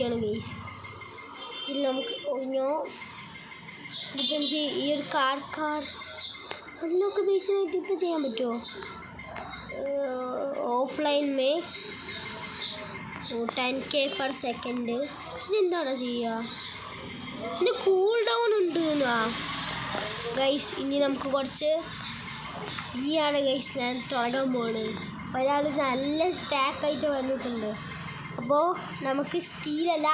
ഇരിക്കുകയാണ് ഗൈസ്. ഇതിൽ നമുക്ക് ഒഴിഞ്ഞോ ഇപ്പം എനിക്ക് ഈ ഒരു കാർ അതിലൊക്കെ ബേസിനായിട്ട് ഇപ്പം ചെയ്യാൻ പറ്റുമോ? Offline makes 10K per second. ഇതെന്താണോ ചെയ്യുക? ഇതിന് കൂൾ ഡൗൺ ഉണ്ട് എന്നാ ഗൈസ്. ഇനി നമുക്ക് കുറച്ച് ഈയാണ് ഗൈസ് ഞാൻ തുടങ്ങാൻ പോകുന്നത്. ഒരാൾ നല്ല സ്റ്റാക്കായിട്ട് വന്നിട്ടുണ്ട്. അപ്പോൾ നമുക്ക് സ്റ്റീലല്ല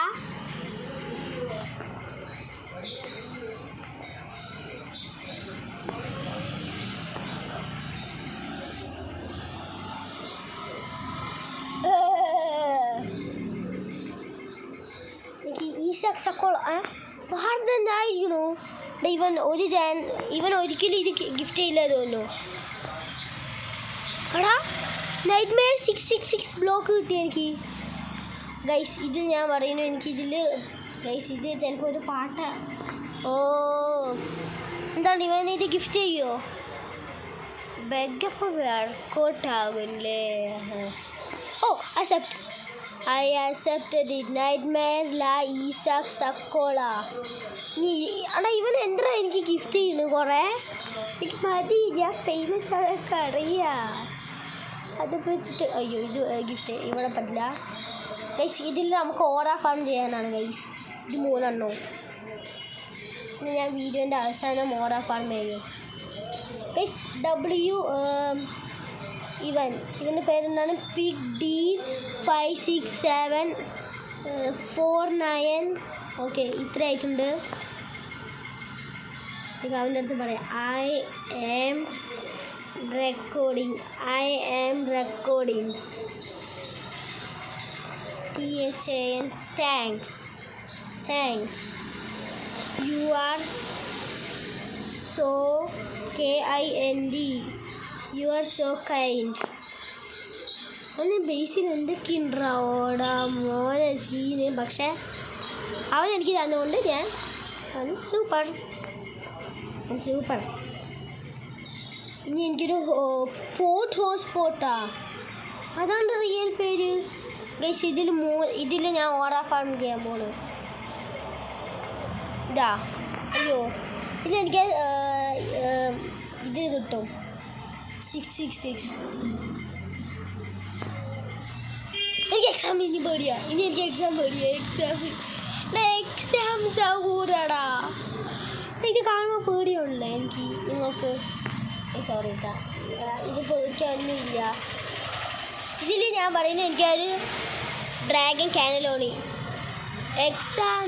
എനിക്ക് ഈ സക്സക്കോള എന്തായിരിക്കണോ ഇവൻ ഒരിക്കലും ഇത് ഗിഫ്റ്റ് ചെയ്യില്ലതല്ലോ. എടാ നൈറ്റ്മെയർ 666 ബ്ലോക്ക് കിട്ടി എനിക്ക് ഗൈസ്. ഇത് ഞാൻ പറയുന്നു എനിക്കിതിൽ ഗൈസ് ഇത് ചിലപ്പോൾ ഒരു പാട്ടാണ്. ഓ എന്താണ് ഇവൻ ഇത് ഗിഫ്റ്റ് ചെയ്യുമോ? ബെഗപ്പോൾ വർക്കൗട്ടാകില്ലേ? ഓ accept. I accepted it. Nightmare La Isaac Sakola. നീ അടാ ഇവൻ എന്താ എനിക്ക് ഗിഫ്റ്റ് ചെയ്യുന്നു കുറേ? എനിക്ക് മതി, ഞാൻ ഫേമസ് ആളൊക്കെ അറിയാം. അതൊക്കെ വെച്ചിട്ട് അയ്യോ ഇത് ഗിഫ്റ്റ് ഇവിടെ പറ്റില്ല ഗൈസ്. ഇതിൽ നമുക്ക് ഓറ ഫാം ചെയ്യാനാണ് ഗൈസ്. ഇത് 3 എണ്ണോ. ഇനി ഞാൻ വീഡിയോൻ്റെ അവസാനം ഓറ ഫാം ചെയ്യും ഗൈസ്. ഇവൻ്റെ പേരെന്താണ്? Pig D 56749. ഓക്കെ ഇത്ര ആയിട്ടുണ്ട്. അവൻ്റെ അടുത്ത് പറയാം I am recording. THAN thanks. You are so KIND. You are so kind. അവന് ബേസിൽ എന്തൊക്കെയുണ്ടാവോടാ മോനെ സീന്. പക്ഷേ അവൻ എനിക്ക് തന്നുകൊണ്ട് അവൻ സൂപ്പർ. ഇനി എനിക്കൊരു ഹോസ്പോട്ടാ അതാണ് റിയൽ പേര് ഗൈസ്. ഇതിൽ ഞാൻ ഓറ ഫാം ചെയ്യാൻ പോണു. ഇതാ അയ്യോ ഇതിലെനിക്ക് ഇത് കിട്ടും 666. എനിക്ക് എക്സാം ഇനി പേടിയാ. എനിക്ക് എക്സാം സഹൂറാടാ. ഇത് കാണുമ്പോൾ പേടിയുള്ളേ എനിക്ക്. നിങ്ങൾക്ക് സോറി കേട്ടാ, ഇത് പേടിക്കാനൊന്നുമില്ല. ഇതിൽ ഞാൻ പറയുന്നത് എനിക്കൊരു ഡ്രാഗൺ കാനലോണി എക്സാം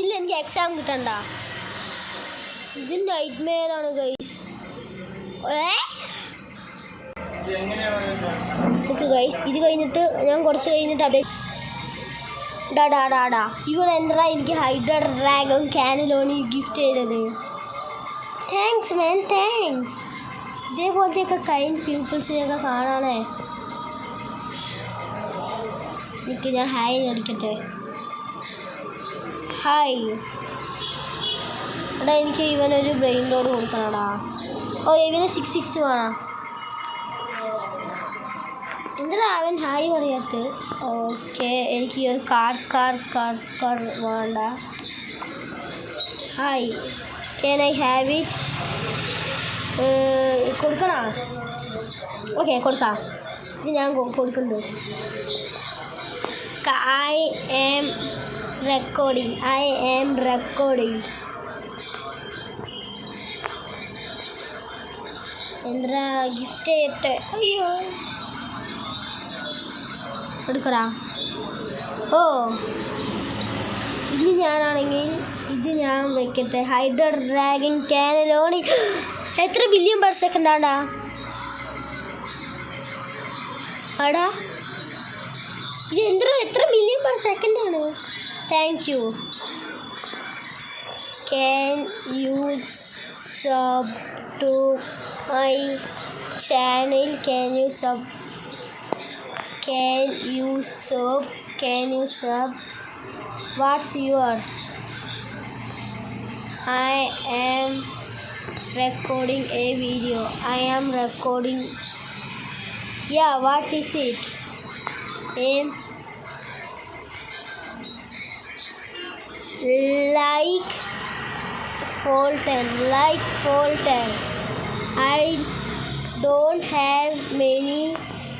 ഇല്ല എനിക്ക് എക്സാം കിട്ടണ്ട. ഇത് നൈറ്റ്മെയറാണ് ഗൈസ്. ഓക്കെ ഗൈസ് ഇത് കഴിഞ്ഞിട്ട് ഞാൻ കുറച്ച് കഴിഞ്ഞിട്ട് ഡാ ഇവൻ എന്താ എനിക്ക് ഹൈഡ്ര ഡ്രാഗൺ കാനലോണി ഗിഫ്റ്റ് ചെയ്തത്. Thanks man, thanks. ഇതേപോലത്തെയൊക്കെ കൈൻഡ് പീപ്പിൾസിനെയൊക്കെ കാണാനേ. എനിക്ക് ഞാൻ ഹായ് അടിക്കട്ടെ. ഹായ് എടാ എനിക്ക് ഇവനൊരു ബ്രെയിൻ റോഡ് കൊടുക്കണടാ. ഓ ഇവന് 666 വേണം. എന്താ അവൻ ഹായ് പറയാത്ത? ഓക്കെ എനിക്ക് ഈ ഒരു കാർ വേണ്ട. Hi can I have it? കൊടുക്കണോ? ഓക്കെ കൊടുക്കാം. ഇത് ഞാൻ കൊടുക്കുന്നുണ്ട്. I am recording. എന്താ ഗിഫ്റ്റ് ചെയ്യട്ടെ? അയ്യോ എടുക്കടാ. ഓ ഇത് ഞാനാണെങ്കിൽ ഇത് ഞാൻ വെക്കട്ടെ. Hydra dragon cannelloni. എത്ര ബില്യൺ പെർ സെക്കൻഡ് ആടാ? ആടാ ഇത് എത്ര മില്യൺ പെർ സെക്കൻഡ് ആണ്? Thank you. Can you sub to my channel? Can you sub? What's your? I am recording a video. Yeah, what is it? Like Fulton. I don't have many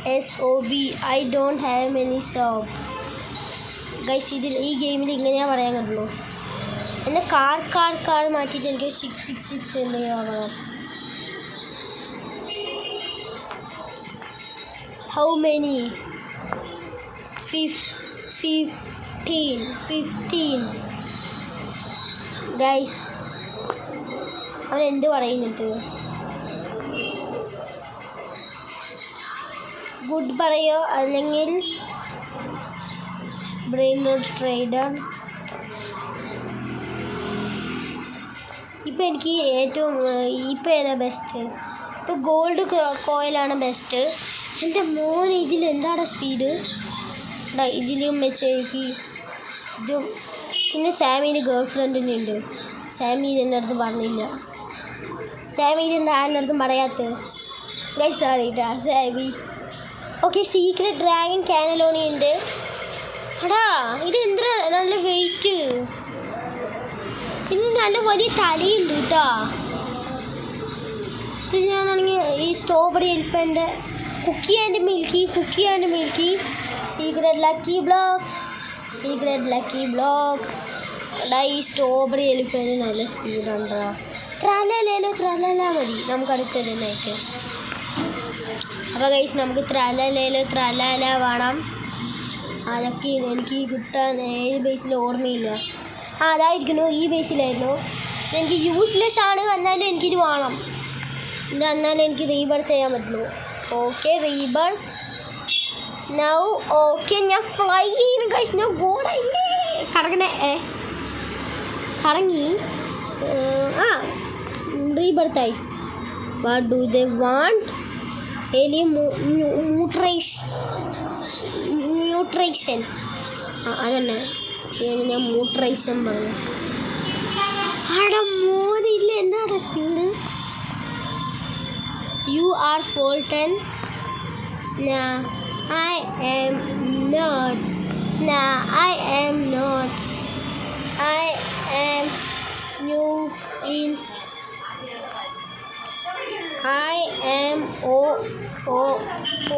SOB. I don't have many soap. Guys, ഈ ഗെയിമിൽ ഇങ്ങനെയാ പറയാൻ കഴിയുള്ളൂ. എന്നെ car മാറ്റിയിട്ട് എനിക്ക് 666 എന്തെങ്കിലും ആകണം. How many? 15. ഗൈസ്, അവൻ എന്ത് പറയുന്നിട്ട്? ഗുഡ് പറയോ അല്ലെങ്കിൽ ബ്രെയിൻ റോഡ് ട്രേഡർ? ഇപ്പം എനിക്ക് ഏറ്റവും ഇപ്പം ഏതാ ബെസ്റ്റ്? ഇപ്പോൾ ഗോൾഡ് കോയിലാണ് ബെസ്റ്റ്. എൻ്റെ മോൻ ഇതിൽ എന്താണ് സ്പീഡ്? ഇതിലും വെച്ച് എനിക്ക് ഇതും. പിന്നെ സാമിൻ്റെ ഗേൾ ഫ്രണ്ടിനുണ്ട്. സാമി ഇതിൻ്റെ അടുത്ത് പറഞ്ഞില്ല. സാമി ഇതിൻ്റെ ആരുടെ അടുത്തും പറയാത്തത്. ഗൈസ് സോറി കേട്ടോ സാമി. ഓക്കെ, സീക്രട്ട് ഡ്രാഗൺ കാനലോണി ഉണ്ട്. എടാ ഇത് എന്താ നല്ല വെയിറ്റ്. ഇത് നല്ല വലിയ തലയുണ്ട് കേട്ടോ. ഇത് ഞാനാണെങ്കിൽ ഈ strawberry elephant, cookie and milky, secret lucky block. എടാ ഈ സ്ട്രോബെറി എലിഫൻ്റ് നല്ല സ്പീഡുണ്ടോ. ത്രല മതി നമുക്ക് അടുത്തതിനായിട്ട്. അപ്പോൾ ഗൈസ് നമുക്ക് ത്രല വേണം. അതൊക്കെ എനിക്ക് കിട്ടാൻ ഏത് ബേസിൽ ഓർമ്മയില്ല. അതായിരിക്കുന്നു, ഈ ബേസിലായിരുന്നു. എനിക്ക് യൂസ്ലെസ് ആണ്, എന്നാലും എനിക്കിത് വേണം. ഇത് എന്നാലും എനിക്ക് റീബർത്ത് ചെയ്യാൻ പറ്റുള്ളൂ. Okay, rebirth now. ഓക്കെ, ഞാൻ ഫ്ലൈ ചെയ്യുന്നു ഗൈസ്. ഞാൻ ഗോഡായില്ലേ കറങ്ങി. റീബർത്തായി. What do they want? ന്യൂട്രൈസൻ. അതന്നെ ഞാൻ ന്യൂട്രൈസൻ പറഞ്ഞു. അവിടെ മോദില്ല. എന്താണ് speed? You are Fulton. Nah, I am not. I am new in. I am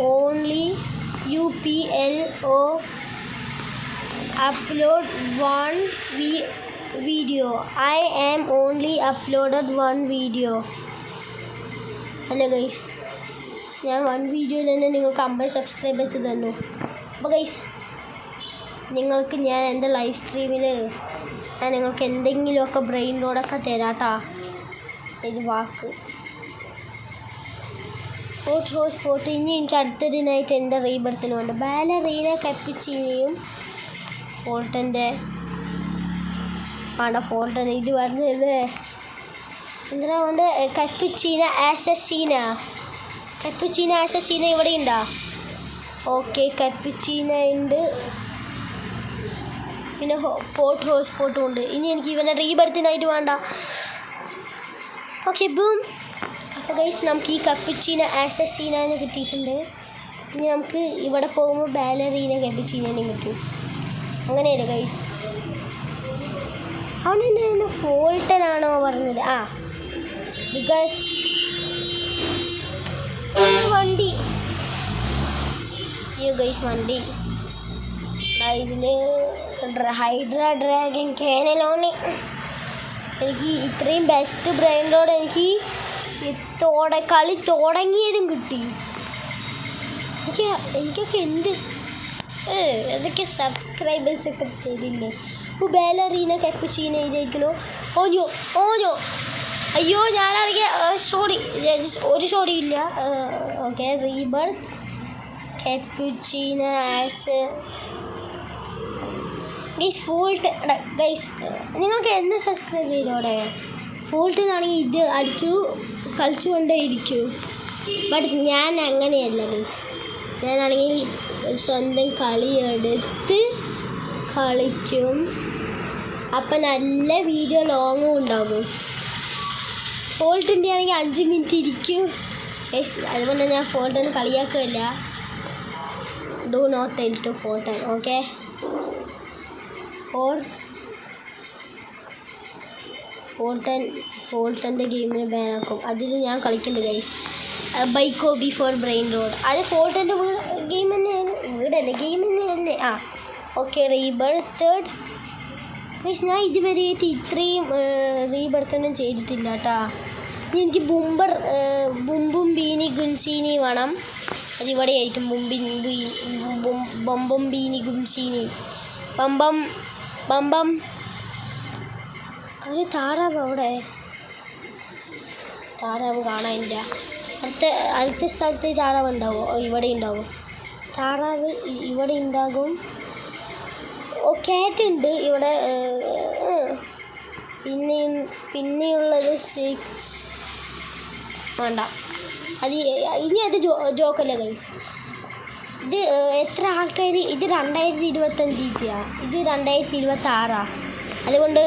only UPLO upload one video. I am only uploaded one video. അല്ല ഗൈസ്, ഞാൻ 1 വീഡിയോയിൽ തന്നെ നിങ്ങൾക്ക് 50 സബ്സ്ക്രൈബേഴ്സ് തന്നു. അപ്പോൾ ഗൈസ്, നിങ്ങൾക്ക് ഞാൻ എൻ്റെ ലൈവ് സ്ട്രീമിൽ ഞാൻ നിങ്ങൾക്ക് എന്തെങ്കിലുമൊക്കെ ബ്രെയിൻ റോഡൊക്കെ തരാട്ടാ. ഇത് വാക്ക് ഫോട്ടോ. ഇനി എനിക്ക് അടുത്തതിനായിട്ട് എൻ്റെ റീബർത്തിന് വേണ്ട ബാലറീന കപ്പിച്ചീനയും ഫോൾട്ടൻ്റെ വേണ്ട. ഫോൾട്ടൻ ഇത് പറഞ്ഞത് എന്തിനാ കൊണ്ട്? കപ്പിച്ചീന ആസസീന ഇവിടെ ഉണ്ടോ? ഓക്കെ, കപ്പിച്ചീന ഉണ്ട്. പിന്നെ ഹോസ്പോട്ടും ഉണ്ട്. ഇനി എനിക്ക് ഇവനെ റീബർത്തിനായിട്ട് വേണ്ട. Okay, boom. അപ്പോൾ ഗൈസ്, നമുക്ക് ഈ കപ്പിച്ചീന ആസസീനന്ന് കിട്ടിയിട്ടുണ്ട്. ഇനി നമുക്ക് ഇവിടെ പോകുമ്പോൾ ബാലറീന കപ്പിച്ചീനയും കിട്ടും. അങ്ങനെയല്ലേ ഗൈസ്? അവനെന്നെ ഫോൾട്ടനാണോ പറഞ്ഞത്? ബിക്കോസ് വണ്ടി വണ്ടി ഇതിൽ ഹൈഡ്ര ഡ്രാഗൺ കാനലോണി. എനിക്ക് ഇത്രയും ബെസ്റ്റ് ബ്രെയിൻ റോഡ് എനിക്ക് കളി തുടങ്ങിയതും കിട്ടി. എനിക്കൊക്കെ എന്തൊക്കെ സബ്സ്ക്രൈബേഴ്സൊക്കെ തരില്ലേ. ബാലറീന കപ്പിച്ചീന ഇതായിരിക്കണോ? ഓഞ്ഞോ അയ്യോ, ഞാനാണെങ്കിൽ ഒരു സ്റ്റോറി ഇല്ല. ഓക്കെ, റീബർത്ത് കപ്പിച്ചീന ആസ് ഗൈസ്. ഗൈസ്, നിങ്ങൾക്ക് എന്ന് സബ്സ്ക്രൈബ് ചെയ്തോടെ? ഫോൾട്ടിനാണെങ്കിൽ ഇത് കളിച്ചുകൊണ്ടേ ഇരിക്കൂ. ബട്ട് ഞാൻ അങ്ങനെയല്ല ഗൈസ്. ഞാനാണെങ്കിൽ സ്വന്തം കളിയെടുത്ത് കളിക്കും. അപ്പം നല്ല വീഡിയോ ലോങ്ങും ഉണ്ടാകും. ഫോൾട്ടിൻ്റെ ആണെങ്കിൽ 5 മിനിറ്റ് ഇരിക്കും, അതുകൊണ്ട് ഞാൻ ഫോൾട്ടൻ കളിയാക്കുകയില്ല. Do not tell to Fulton. Okay, ഫോൾട്ടൻ്റെ ഗെയിമിന് ബാനാക്കും. അതിൽ ഞാൻ കളിക്കുന്നുണ്ട് ഗൈസ്. ബൈക്കോ ബിഫോർ ബ്രെയിൻ റോഡ്. അത് ഫോൾട്ടൻ്റെ ഗെയിം തന്നെയാണ്, വീടല്ലേ, ഗെയിം തന്നെയല്ലേ. Okay, rebirthed guys. ഞാൻ ഇതുവരെയായിട്ട് ഇത്രയും റീബർത്തൊന്നും ചെയ്തിട്ടില്ല കേട്ടോ. എനിക്ക് ബുംബും ബീനി ഗുൻസീനി വേണം. അതിവിടെ ആയിരിക്കും. ബൊമ്പം ബീനി ഗുൻസീനി ബമ്പം. ഒരു താറാവ് അവിടെ, താറാവ് കാണാനില്ല. അടുത്ത സ്ഥലത്ത് താറാവ് ഉണ്ടാവും. ഇവിടെ ഉണ്ടാവും താറാവ്, ഇവിടെ ഉണ്ടാകും. ക്യാറ്റ് ഉണ്ട് ഇവിടെ. പിന്നെയുള്ളത് 6 വേണ്ട. ഇനി അത് ജോക്കല്ല ഗൈസ്. ഇത് എത്ര ആൾക്കാർ? ഇത് 2025 ഇത് 2026. അതുകൊണ്ട്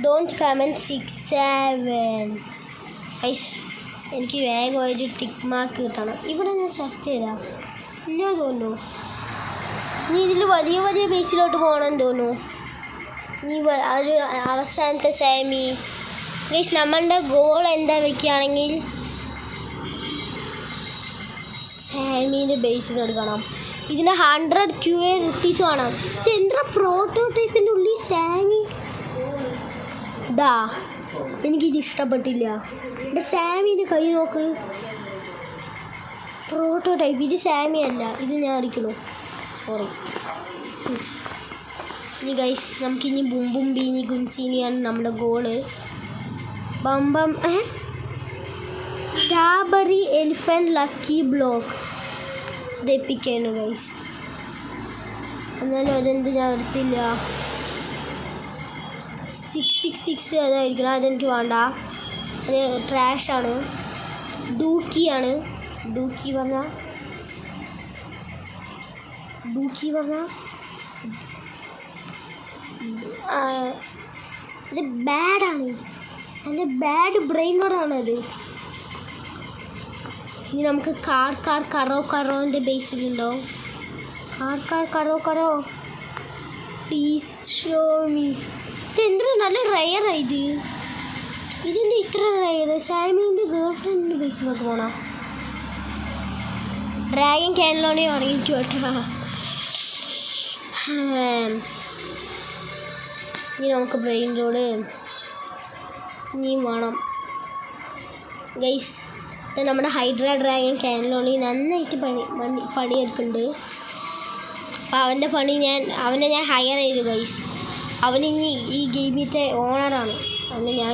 ഡോണ്ട് കമൻറ്റ് 6 7 ഗൈസ്. എനിക്ക് വേഗമായിട്ട് ടിക്ക് മാർക്ക് കിട്ടണം. ഇവിടെ ഞാൻ സെർച്ച് ചെയ്താൽ ഇല്ല തോന്നുന്നു. ഇനി ഇതിൽ വലിയ ബേസിലോട്ട് പോകണമെന്ന് തോന്നുന്നു. ഇനി ഒരു അവസാനത്തെ സാമി ഗൈസ്. നമ്മളുടെ ഗോൾ എന്താ വെക്കുകയാണെങ്കിൽ സാമീൻ്റെ ബേസിൽ എടുക്കണം. ഇതിന് 100 QA rupees വേണം. ഇത് എന്താ പ്രോട്ടോടൈപ്പിൻ്റെ ഉള്ളിൽ സാമി? എനിക്കിത് ഇഷ്ടപ്പെട്ടില്ല. എൻ്റെ സാമീൻ്റെ കൈ നോക്ക്, പ്രോട്ടോടൈപ്പ്. ഇത് സാമി അല്ല, ഇത് ഞാൻ അടിക്കണു. സോറി. ഇനി ഗൈസ് നമുക്കിനി ബുംബും ബീനി ഗുൻസീനിയാണ് നമ്മുടെ ഗോള്. ബമ്പം സ്ട്രോബെറി എലിഫൻറ്റ് ലക്കി ബ്ലോക്ക് ഇതെപ്പിക്കാണ് ഗൈസ്. എന്നാലും അതെന്ത് ഞാൻ എടുത്തില്ല. 666 അതായിരിക്കണം. അതെനിക്ക് വേണ്ട, അത് ട്രാഷാണ്. ഡൂക്കിയാണ്. ഡൂക്കി പറഞ്ഞാൽ അത് ബാഡാണ്. അത് ബാഡ് ബ്രെയിൻ റോഡാണത്. ഇനി നമുക്ക് കറോൻ്റെ ബേസിലുണ്ടോ? കറോ പ്ലീസ് ഷോ മീ. ഇതെന്താ നല്ല റയറായത്. ഇതെന്താ ഇത്ര റയർ? സാമീൻ്റെ ഗേൾ ഫ്രണ്ടിൻ്റെ ബേസിലോട്ട് പോകണം. ഡ്രാഗൺ ക്യാനലോണെ അറിയിക്കും കേട്ടോ. ഇനി നമുക്ക് ബ്രെയിൻ റോഡ് ഇനിയും വേണം ഗൈസ്. നമ്മുടെ ഹൈഡ്ര ഡ്രാഗൺ ക്യാനലോണി നന്നായിട്ട് പണിയെടുക്കുന്നുണ്ട്. അപ്പോൾ അവനെ ഞാൻ ഹയർ ചെയ്തു ഗൈസ്. അവനിനി ഈ ഗെയിമിൻ്റെ ഓണറാണ്. അന്ന് ഞാൻ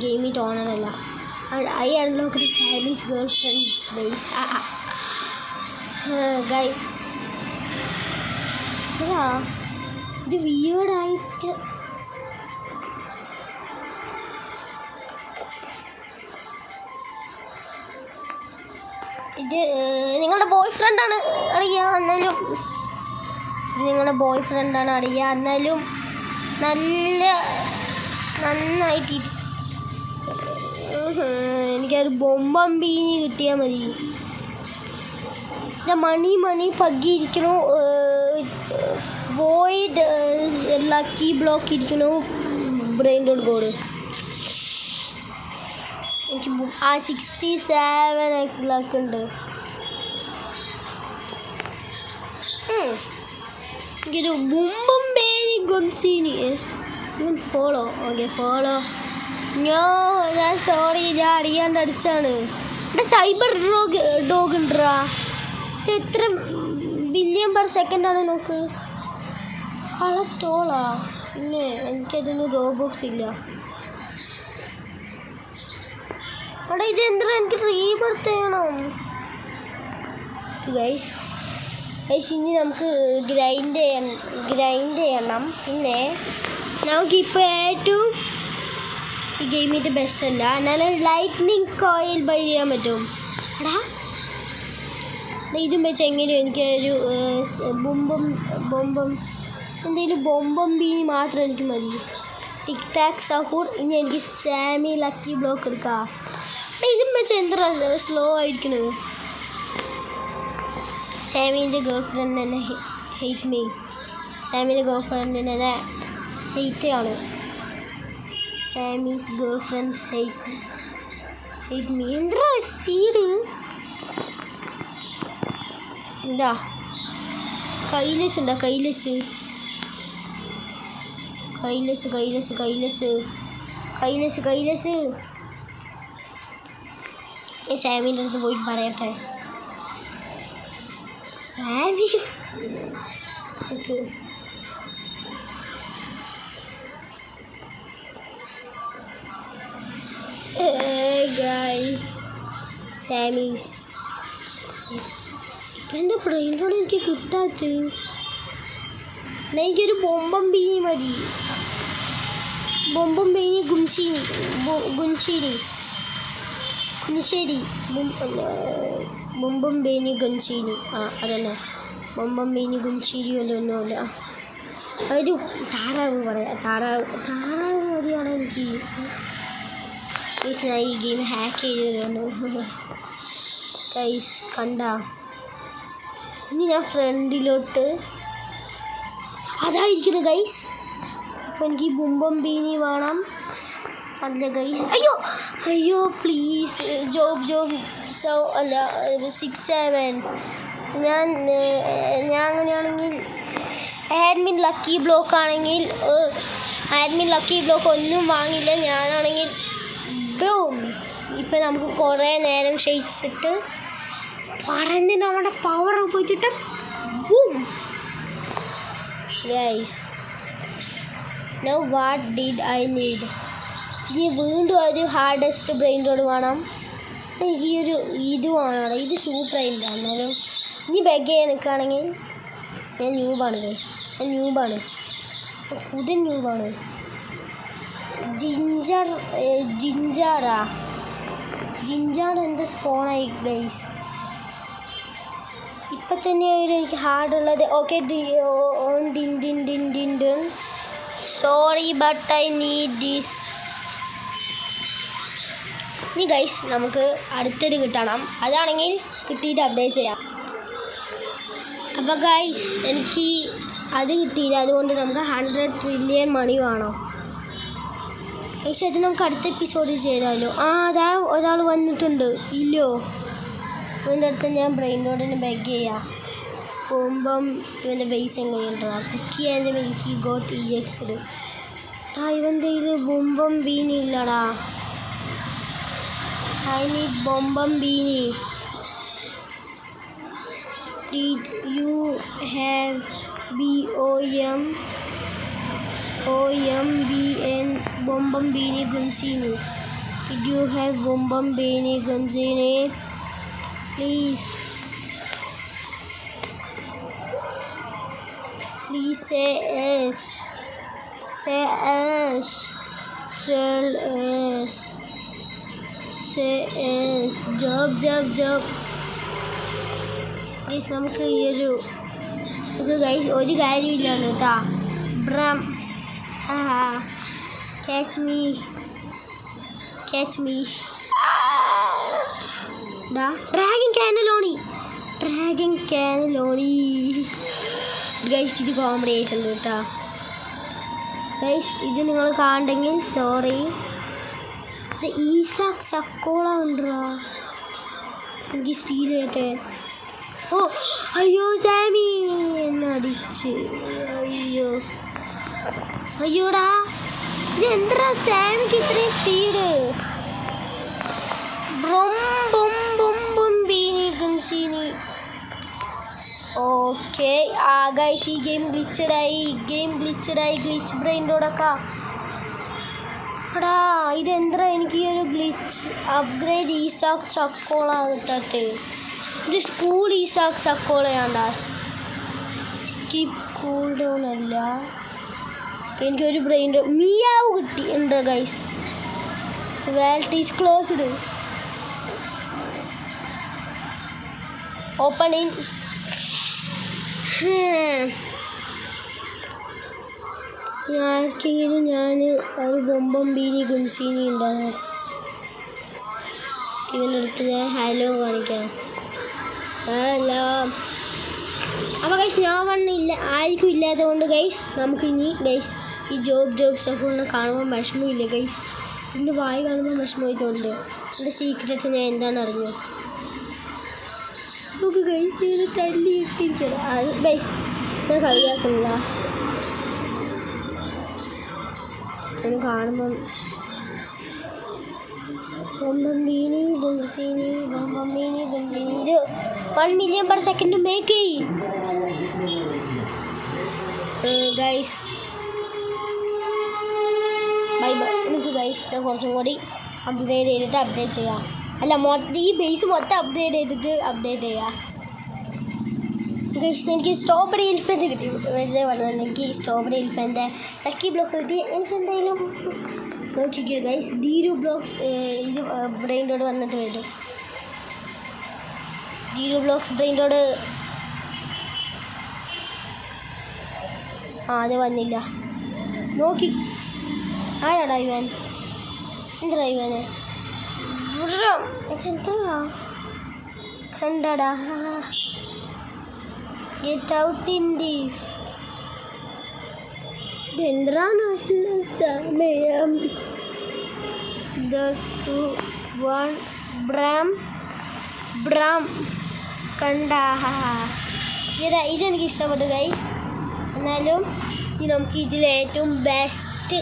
ഗെയിമിൻ്റെ ഓണറല്ല. ഐ അൺലോക്ക് സാമീസ് ഗേൾ ഫ്രണ്ട്സ് ഗൈസ്. ഗൈസ് ഇത് വിയേർഡായിട്ട് ഇത് നിങ്ങളുടെ ബോയ് ഫ്രണ്ടാണ് അറിയാം. എന്നാലും നന്നായിട്ട് എനിക്കൊരു ബൊമ്പം ബീനി കിട്ടിയാൽ മതി. മണി പഗ്ഗിയിരിക്കണു. വോയിഡ് ലക്കി ബ്ലോക്ക് ഇരിക്കണു. ബ്രെയിൻ റോഡ് ഗോള് എനിക്ക് 67x ലക്ക് ഉണ്ട്. എനിക്കൊരു ബുംബും ബേനി ഗുംസീനി ഫോളോ. Okay follow. ഞാൻ സോറി, ഞാൻ അറിയാണ്ട് അടിച്ചാണ്. ഇവിടെ സൈബർ ഡോഗ് ഉണ്ടോ? ഇത് എത്ര ബില്യൺ പെർ സെക്കൻഡാണ് നോക്ക്. കളത്തോളാ. പിന്നെ എനിക്കതൊന്നും റോബോക്സ് ഇല്ല. അവിടെ ഇതെന്താ എനിക്ക് റീബർത്ത് ചെയ്യണം ഗൈസ്. ഇനി നമുക്ക് ഗ്രൈൻഡ് ചെയ്യണം. പിന്നെ നമുക്കിപ്പോൾ ഏറ്റവും ഈ ഗെയിമിൻ്റെ ബെസ്റ്റ് അല്ല, എന്നാലും ലൈറ്റ്നിങ് കോയിൽ ബൈ ചെയ്യാൻ പറ്റും. ഇതും വെച്ച് എങ്ങനെയും എനിക്കൊരു ബൊമ്പം എന്തെങ്കിലും ബൊമ്പം ബീനി മാത്രം എനിക്ക് മതി. ടിക് ടാക് സഹൂർ. ഇനി എനിക്ക് സാമി ലക്കി ബ്ലോക്ക് എടുക്കാം. ഇതും വെച്ച് എന്താ സ്ലോ ആയിരിക്കണത്. സാമിൻ്റെ ഗേൾ ഫ്രണ്ട് തന്നെ ഹെയ്റ്റ് മീ. സാമിൻ്റെ ഗേൾ ഫ്രണ്ടിനെ ഹെയ്റ്റ് ആണ്. സാമീസ് ഗേൾ ഫ്രണ്ട്സ് ഹെയ്റ്റ് മീ. എന്താ സ്പീഡ്. എന്താ കൈലസ് ഉണ്ടോ? കൈലസ് സാമിൻ്റെ അടുത്ത് പോയിട്ട് പറയട്ടെ. സാമി ഗൈസ് സാമീസ് എൻ്റെ ബ്രെയിനോട് എനിക്ക് കിട്ടാത്ത. എനിക്കൊരു ബൊമ്പം ബീനി മതി. ബൊമ്പം ബീനി ഗുൻശേരി ബൊമ്പം ബീനി ഗുൻശീനി. അതന്നെ ബൊമ്പം ബീനി ഗുൻശീരി ഒന്നുമല്ല. ഒരു താറാവ് പറയാം. താറാവ് മതിയാണ് എനിക്ക്. ഞാൻ ഈ ഗെയിം ഹാക്ക് ചെയ്തതാണ് ഗൈസ്. കണ്ട ഇനി ഞാൻ ഫ്രണ്ടിലോട്ട് അതായിരിക്കുന്നു ഗൈസ്. അപ്പോൾ എനിക്ക് ബുംബം ബീനി വേണം. അല്ല ഗൈസ്. അയ്യോ പ്ലീസ് ജോബ് അല്ല 6-7. ഞാൻ അങ്ങനെയാണെങ്കിൽ ആഡ്മിൻ ലക്കി ബ്ലോക്ക് ആണെങ്കിൽ ആഡ്മിൻ ലക്കി ബ്ലോക്ക് ഒന്നും വാങ്ങില്ല. ഞാനാണെങ്കിൽ ഇപ്പം നമുക്ക് കുറേ നേരം ക്ഷയിച്ചിട്ട് പറഞ്ഞ് നമ്മുടെ പവർ പോയിച്ചിട്ട് boom guys. Now what did I need? ഇനി വീണ്ടും ഒരു ഹാർഡസ്റ്റ് ബ്രെയിൻ റോഡ് വേണം. എനിക്ക് ഇത് വേണം. ഇത് സൂപ്പറായില്ല. എന്നാലും ഇനി ബെഗ് ചെയ്യാൻ നിൽക്കുകയാണെങ്കിൽ ഞാൻ ന്യൂബാണ്. കുടൻ ന്യൂബാണ്. ജിഞ്ചർ എൻ്റെ സ്പോണായി ഗൈസ്. ഇപ്പം തന്നെ എനിക്ക് ഹാർഡുള്ളത്. Okay sorry but I need this. ഇനി ഗൈസ് നമുക്ക് അടുത്തത് കിട്ടണം. അതാണെങ്കിൽ കിട്ടിയിട്ട് അപ്ഡേറ്റ് ചെയ്യാം. അപ്പോൾ ഗൈസ് എനിക്ക് അത് കിട്ടിയില്ല. അതുകൊണ്ട് നമുക്ക് 100 ട്രില്യൺ മണി വേണം ഗൈസ്. അത് നമുക്ക് അടുത്ത എപ്പിസോഡ് ചെയ്താലോ. അതാ ഒരാൾ വന്നിട്ടുണ്ട്. ഇല്ലോ ഇവൻ്റെ അടുത്ത് ഞാൻ ബ്രെയിൻ റോഡിന് ബെഗ് ചെയ്യാം. പോകുമ്പം ഇവൻ്റെ ബേസ് എങ്ങനെയുണ്ടാ cookie and milky got EX'd. ഇവൻ്റെ കയ്യിൽ ബുംബം ബീനി ഇല്ലടാ. I need ബൊമ്പം beanie. Did you have BOMBN ബൊമ്പം beanie ഗുൻസീനി? Did you have ബൊമ്പം beanie ഗുൻസീനി? Please say yes. Say yes. Job. Please നമുക്ക് ഈ ഇത് ഗൈസ് ഒരു കാര്യമില്ലാണ് കേട്ടാ. ബ്രം catch me ഡ്രാഗൺ കാനലോണി ഗൈസ്. ഇത് കോമഡി ആയിട്ടുണ്ട് കേട്ടോ ഗൈസ്. ഇത് നിങ്ങൾ കാണണ്ടെങ്കിൽ സോറി. ഇത് ഈസാക്ക് സക്കോള ഉണ്ടോ എനിക്ക് സ്റ്റീൽ ആയിട്ട്. അയ്യോ സാമി എന്നെ അടിച്ച്. അയ്യോടാ ഇതെന്താ സാമിക്ക് ഇത്രയും സ്പീഡ്. ഓക്കെ ഗൈസ് ഈ ഗെയിം ഗ്ലിച്ചഡായി. ഗ്ലിച്ച് ബ്രെയിൻ റോഡൊക്കെ. എടാ ഇതെന്താ എനിക്ക് ഈ ഒരു ഗ്ലിച്ച് അപ്ഗ്രേഡ് ഈസാക്ക് സക്കോള കിട്ടാത്ത. ഇത് സ്കൂൾ ഈസാക്ക് സക്കോളയാണ്ടാ. സ്കിപ്പ് കൂൾ ഡൗൺ അല്ല. എനിക്കൊരു ബ്രെയിൻ മിയാവ് കിട്ടി ഉണ്ട് guys. Vault is closed. Open in. ആർക്കെങ്കിലും ഞാൻ ഒരു ബൊമ്പം ബീനി ഗുൻസീനി ഉണ്ടാകും. ഇവനെടുത്ത് ഞാൻ ഹലോ കാണിക്കാം. ഹലോ. അപ്പോൾ ഗൈസ് ഞാൻ വണ്ണില്ല ആർക്കും ഇല്ലാത്തത് കൊണ്ട് ഗൈസ് നമുക്ക് ഇനി ഗൈസ് ഈ ജോബ്സൊക്കെ ഒന്ന് കാണുമ്പോൾ വിഷമമില്ല ഗൈസ്. ഇതിൻ്റെ വായി കാണുമ്പോൾ വിഷമമായതുകൊണ്ട് എൻ്റെ സീക്രറ്റ് ഞാൻ എന്താണ് അറിഞ്ഞു നമുക്ക് ഗൈസ് ഇതിന് തല്ലി ഇട്ടിരിക്കണം. അത് ഗൈസ് ഞാൻ കളിയാക്കുന്നില്ല. ഞാൻ കാണുമ്പം ബംബീനി ബംസീനി ബംബീനി ബംസീനി ഇത് 1 million per second മേക്ക് ചെയ്യും ഗൈസ്. Bye bye. എനിക്ക് ഗൈസ് കുറച്ചും കൂടി അപ്ഗ്രേഡ് ചെയ്തിട്ട് അപ്ഡേറ്റ് ചെയ്യാം. അല്ല ഈ ബേസ് മൊത്തം അപ്ഗ്രേഡ് ചെയ്യാം ഗൈസ്. എനിക്ക് സ്ട്രോബെറി എലിഫൻറ്റ് കിട്ടി. വെറുതെ പറഞ്ഞത് എനിക്ക് സ്ട്രോബെറി എലിഫൻറ്റ് ലക്കി ബ്ലോക്ക് കിട്ടി. എനിക്ക് എന്തായാലും നോക്കിക്കോ ഗൈസ്. 0 ബ്ലോക്സ് ഇത് ബ്രെയിൻ റോഡ് വന്നിട്ട് വരും. 0 ബ്ലോക്സ് ബ്രെയിൻ റോഡ് അത് വന്നില്ല. നോക്കി ആരാടാ ഇവൻ? എന്താ ഇവന് എന്താ കണ്ടടാ? Get out in these. ഇതെന്താണ് സമയം? 2 1 ബ്രാം കണ്ട. ഇതെനിക്ക് ഇഷ്ടപ്പെട്ടു ഗൈസ്. എന്നാലും നമുക്ക് ഇതിലേറ്റവും best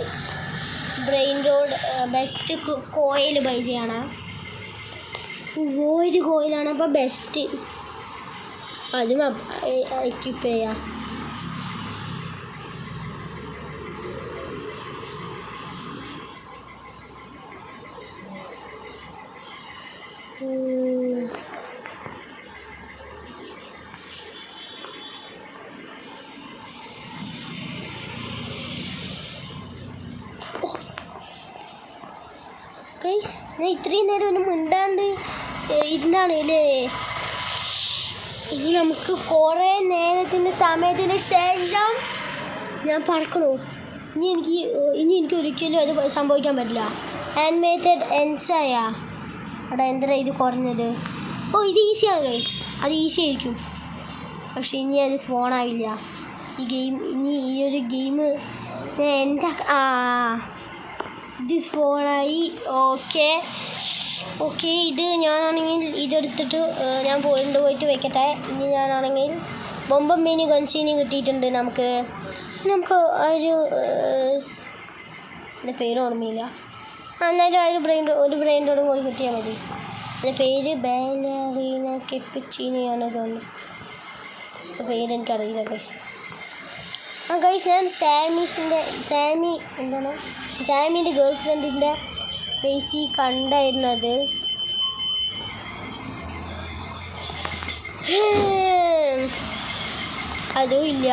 brainrot best coil buy ചെയ്യണം. വോയിഡ് കോയിലാണ് അപ്പോൾ ബെസ്റ്റ്. അതും എക്വിപ്പ് ചെയ്യാം. ഞാൻ ഇത്രയും നേരം ഒന്നും മിണ്ടാണ്ട് ഇരുന്നാണ് അല്ലേ? ഇനി നമുക്ക് കുറേ നേരത്തിൻ്റെ സമയത്തിന് ശേഷം ഞാൻ പറക്കണോ? ഇനി എനിക്ക് ഒരിക്കലും അത് സംഭവിക്കാൻ പറ്റില്ല. ആനിമേറ്റഡ് എൻസായ അവിടെ എന്താ ഇത് കുറഞ്ഞത്? ഇത് ഈസിയാണ് ഗൈസ്. അത് ഈസി ആയിരിക്കും. പക്ഷെ ഇനി അത് സ്പോണാവില്ല ഇനി ഈ ഒരു ഗെയിം എൻ്റെ ഇത് സ്പോണായി. ഓക്കെ ഇത് ഞാനാണെങ്കിൽ ഇതെടുത്തിട്ട് ഞാൻ പോയിട്ട് വെക്കട്ടെ. ഇനി ഞാനാണെങ്കിൽ ബൊമ്പമ്മീനി ഗൺസീനി കിട്ടിയിട്ടുണ്ട്. നമുക്ക് ഒരു എൻ്റെ പേര് ഓർമ്മയില്ല. എന്നാലും ഒരു ബ്രെയിൻ റോഡും കൂടി കിട്ടിയാൽ മതി. എൻ്റെ പേര് ബാലറീന കെപ്പിച്ചീനിയാണ് തോന്നുന്നു. എൻ്റെ പേര് എനിക്കറിയില്ല ഗൈസ്. ഗൈസ് ഞാൻ സാമിൻ്റെ ഗേൾ ഫ്രണ്ടിൻ്റെ ഫേസി കണ്ടായിരുന്നത്. അതും ഇല്ല.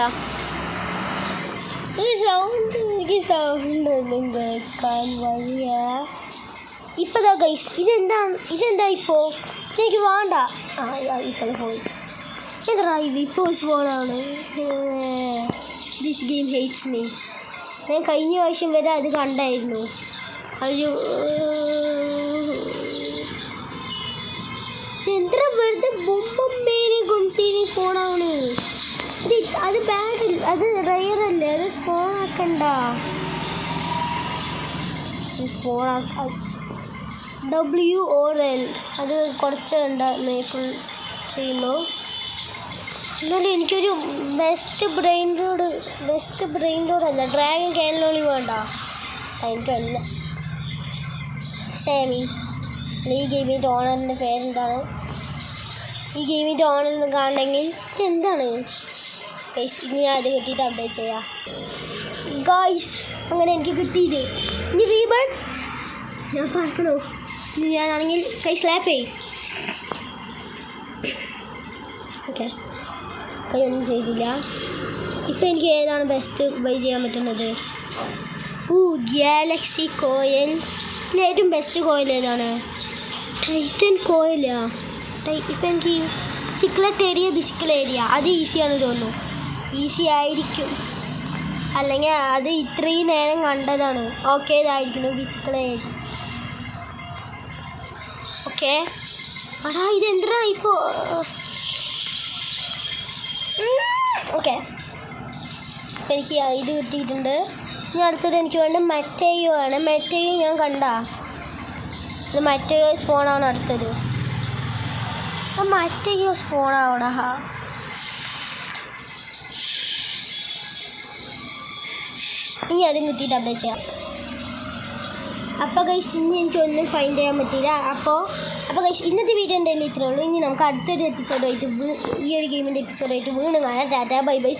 എനിക്ക് സൗണ്ട് ഒന്നും കേൾക്കാൻ വയ്യ. ഇപ്പതാ ഗൈസ് ഇതെന്താ ഇപ്പോൾ? എനിക്ക് വേണ്ട. ഇപ്പോൾ പോയി. എന്താ ഇത് ഇപ്പോൾ സ്പോണാണ്? This game hates me. ഞാൻ കഴിഞ്ഞ പ്രാവശ്യം വരെ അത് കണ്ടായിരുന്നു. എന്താ വെറുതെ ബൊമ്പമ്മേനി ഗുംസീനി സ്പോണാണ്. അത് ബാഡല്ല, അത് റയറല്ലേ, അത് സ്പോണാക്കണ്ട. WORL അത് കുറച്ച് മേപ്പിൾ ചെയ്യുന്നു. എന്നാലും എനിക്കൊരു ബെസ്റ്റ് ബ്രെയിൻ റോഡ് അല്ല, ഡ്രാഗൺ ക്യാനലോളി വേണ്ട. എനിക്കല്ല സാമി. ഈ ഗെയിമിൻ്റെ ഓണറിൻ്റെ പേരെന്താണ്? ഈ ഗെയിമിൻ്റെ ഓണറിന് കാണണമെങ്കിൽ ഇതെന്താണ് ഗൈസ്? ഇനി ഞാൻ അത് കിട്ടിയിട്ട് അപ്ഡേറ്റ് ചെയ്യാം ഗൈസ്. അങ്ങനെ എനിക്ക് കിട്ടിയത്. ഇനി റീബേൺ ഞാൻ പറക്കണോ? ഇനി ഞാനാണെങ്കിൽ കൈ സ്ലാപ്പ് ചെയ്യും. ഓക്കെ, കൈയൊന്നും ചെയ്തില്ല. ഇപ്പം എനിക്ക് ഏതാണ് ബെസ്റ്റ് ബൈ ചെയ്യാൻ പറ്റുന്നത്? Galaxy coil. ഏറ്റവും ബെസ്റ്റ് കോയിൽ ഏതാണ്? ടൈറ്റൻ കോയിലാ. ഇപ്പം എനിക്ക് ബിസിക്കൽ ഏരിയ അത് ഈസിയാണ് തോന്നുന്നു. ഈസി ആയിരിക്കും, അല്ലെങ്കിൽ അത് ഇത്രയും നേരം കണ്ടതാണ്. ഓക്കെ, ഇതായിരിക്കുന്നു ബിസിക്കൽ ഏരിയ. ഓക്കെ. എടാ ഇതെന്തിനാ ഇപ്പോൾ? ഓക്കെ, എനിക്ക് ഇത് കിട്ടിയിട്ടുണ്ട്. ഇനി അടുത്തത് എനിക്ക് വേണ്ട മറ്റേയോ ആണ്. മറ്റേയോ ഞാൻ കണ്ടാ, ഇത് മറ്റേയോ സ്പോണാണ് അടുത്തത്. മറ്റേയോ സ്പോണാവടാ. ഇനി അതും കിട്ടിയിട്ട് അപ്ഡേറ്റ് ചെയ്യാം. അപ്പോൾ ഗൈസ് ഇനി എനിക്കൊന്നും ഫൈൻഡ് ചെയ്യാൻ പറ്റില്ല. അപ്പോൾ ഗൈസ് ഇന്നത്തെ വീഡിയോ എന്തായാലും ഇത്രേ ഉള്ളൂ. ഇനി നമുക്ക് അടുത്തൊരു എപ്പിസോഡായിട്ട് ഈ ഒരു ഗെയിമിൻ്റെ എപ്പിസോഡായിട്ട് വീണ്ടും കാണാം. Tata bye bye.